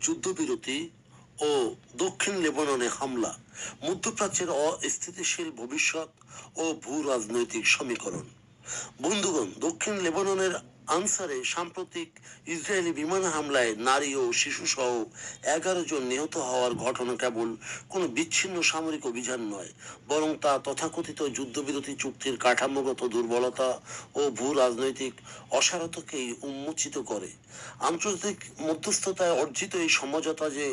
যুদ্ধবিরতি ও দক্ষিণ লেবাননে হামলা, মধ্যপ্রাচ্যের অস্থিতিশীল ভবিষ্যৎ ও ভূ রাজনৈতিক সমীকরণ। বন্ধুগণ, দক্ষিণ লেবাননের আনসারে সাম্প্রতিক ইসরায়েলি বিমান হামলায় নারী ও শিশু সহ 11 জন নিহত হওয়ার ঘটনা কেবল কোনো বিচ্ছিন্ন সামরিক অভিযান নয়, বরং তা তথাকথিত যুদ্ধবিরতি চুক্তির কাঠামোগত দুর্বলতা ও ভূ রাজনৈতিক অসারতাকেই উন্মোচিত করে। আন্তর্জাতিক মধ্যস্থতায় অর্জিত এই সমঝোতা যে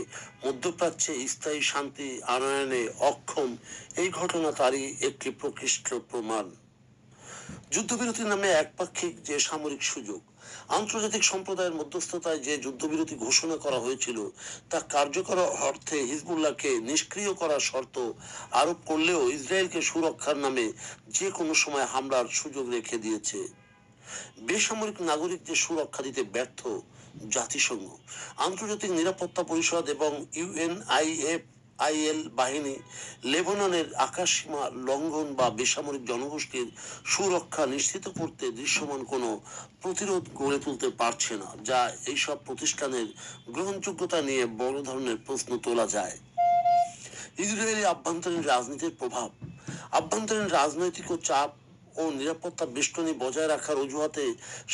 মধ্যপ্রাচ্যে স্থায়ী শান্তি আনয়নে অক্ষম, এই ঘটনা তারই একটি প্রকৃষ্ট প্রমাণ। যুদ্ধবিরতির নামে একপাক্ষিক যে সামরিক সুযোগ, আন্তর্জাতিক সম্প্রদায়ের মধ্যস্থতায় যে যুদ্ধবিরতি ঘোষণা করা হয়েছিল তা কার্যকর অর্থে হিজবুল্লাহকে নিষ্ক্রিয় করার শর্ত আরোপ করলেও ইসরায়েলকে সুরক্ষার নামে যে কোনো সময় হামলার সুযোগ রেখে দিয়েছে। বেসামরিক নাগরিকদের সুরক্ষা দিতে ব্যর্থ জাতিসংঘ, আন্তর্জাতিক নিরাপত্তা পরিষদ এবং ইউএনআইএফআইএল বাহিনী লেবাননের আকাশসীমা লঙ্ঘন বা বেসামরিক জনগোষ্ঠীর সুরক্ষা নিশ্চিত করতে দৃশ্যমান কোনো প্রতিরোধ গড়ে তুলতে পারছে না, যা এইসব প্রতিষ্ঠানের গ্রহণযোগ্যতা নিয়ে বড় ধরনের প্রশ্ন তোলা যায়। ইসরায়েলি আভ্যন্তরীণ রাজনীতির প্রভাব, আভ্যন্তরীণ রাজনৈতিক ও চাপ ও নিরাপত্তা বেষ্টনী বজায় রাখার অজুহাতে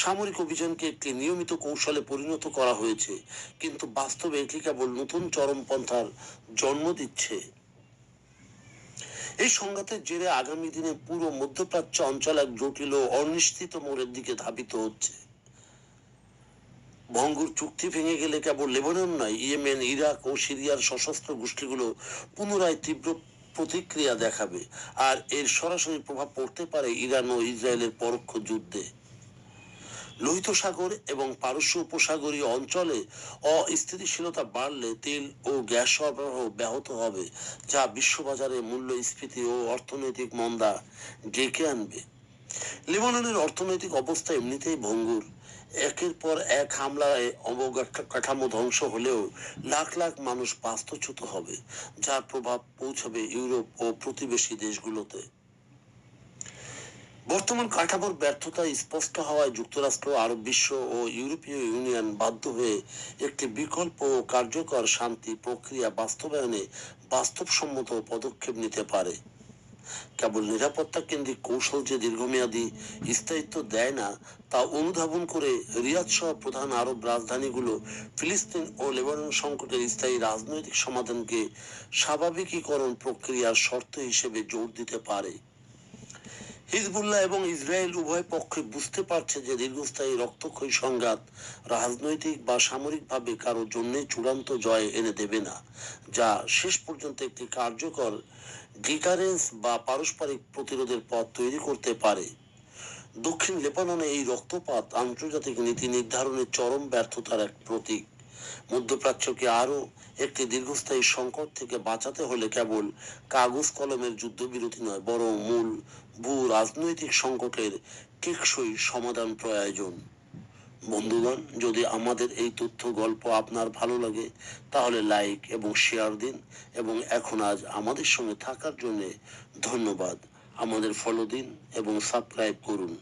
সামরিক অভিযানকে একটি নিয়মিত কৌশলে পরিণত করা হয়েছে, কিন্তু বাস্তবে এটি কেবল নতুন চরমপন্থার জন্ম দিচ্ছে। এই সংঘাতের জেরে আগামী দিনে পুরো মধ্যপ্রাচ্য অঞ্চল এক জটিল ও অনিশ্চিত মোড়ের দিকে ধাবিত হচ্ছে। ভঙ্গুর চুক্তি ভেঙে গেলে কেবল লেবানন নয়, ইয়েমেন, ইরাক ও সিরিয়ার সশস্ত্র গোষ্ঠীগুলো পুনরায় তীব্র প্রতিক্রিয়া দেখাবে, আর এর সরাসরি প্রভাব পড়তে পারে ইরান ও ইসরায়েলের পরোক্ষ যুদ্ধে। লোহিত সাগর এবং পারস্য উপসাগরীয় অঞ্চলে অস্থিতিশীলতা বাড়লে তেল ও গ্যাস সরবরাহ ব্যাহত হবে, যা বিশ্ববাজারে মূল্যস্ফীতি ও অর্থনৈতিক মন্দা ডেকে আনবে। লেবাননের অর্থনৈতিক অবস্থা এমনিতেই ভঙ্গুর। একের পর এক হামলায় অবকাঠামো ধ্বংস হলেও লাখ লাখ মানুষ বাস্তুচ্যুত হবে, যার প্রভাব পৌঁছাবে ইউরোপ ও প্রতিবেশী দেশগুলোতে। বর্তমান কাঠামোর ব্যর্থতা স্পষ্ট হওয়ায় যুক্তরাষ্ট্র, আরব বিশ্ব ও ইউরোপীয় ইউনিয়ন বাধ্য হয়ে একটি বিকল্প ও কার্যকর শান্তি প্রক্রিয়া বাস্তবায়নে বাস্তবসম্মত পদক্ষেপ নিতে পারে। কেবল নিরাপত্তা কেন্দ্রিক কৌশল যে দীর্ঘমেয়াদী স্থায়িত্ব দেয় না, তা অনুধাবন করে রিয়াদ সহ প্রধান আরব রাজধানীগুলো ফিলিস্তিন ও লেবানন সংকটের স্থায়ী রাজনৈতিক সমাধানকে স্বাভাবিকীকরণ প্রক্রিয়ার শর্ত হিসেবে জোর দিতে পারে। হিজবুল্লাহ এবং ইসরায়েল উভয় পক্ষে বুঝতে পারছে যে দীর্ঘস্থায়ী রক্তক্ষয়ী সংঘাত রাজনৈতিক বা সামরিকভাবে কারো জন্য চূড়ান্ত জয় এনে দেবে না, যা শেষ পর্যন্ত একটি কার্যকর ডিটারেন্স বা পারস্পরিক প্রতিরোধের পথ তৈরি করতে পারে। দক্ষিণ লেবাননে এই রক্তপাত আন্তর্জাতিক নীতি নির্ধারণের চরম ব্যর্থতার এক প্রতীক। মধ্যপ্রাচ্যকে আরো একটি দীর্ঘস্থায়ী সংকট থেকে বাঁচাতে হলে কেবল কাগজ কলমের যুদ্ধবিরতি নয়, বরং মূল ভূ রাজনৈতিক সংকটের টেকসই সমাধান প্রয়োজন। বন্ধুগণ, যদি আমাদের এই তথ্য গল্প আপনার ভালো লাগে তাহলে লাইক এবং শেয়ার দিন, এবং আজ আমাদের সঙ্গে থাকার জন্য ধন্যবাদ। আমাদের ফলো দিন এবং সাবস্ক্রাইব করুন।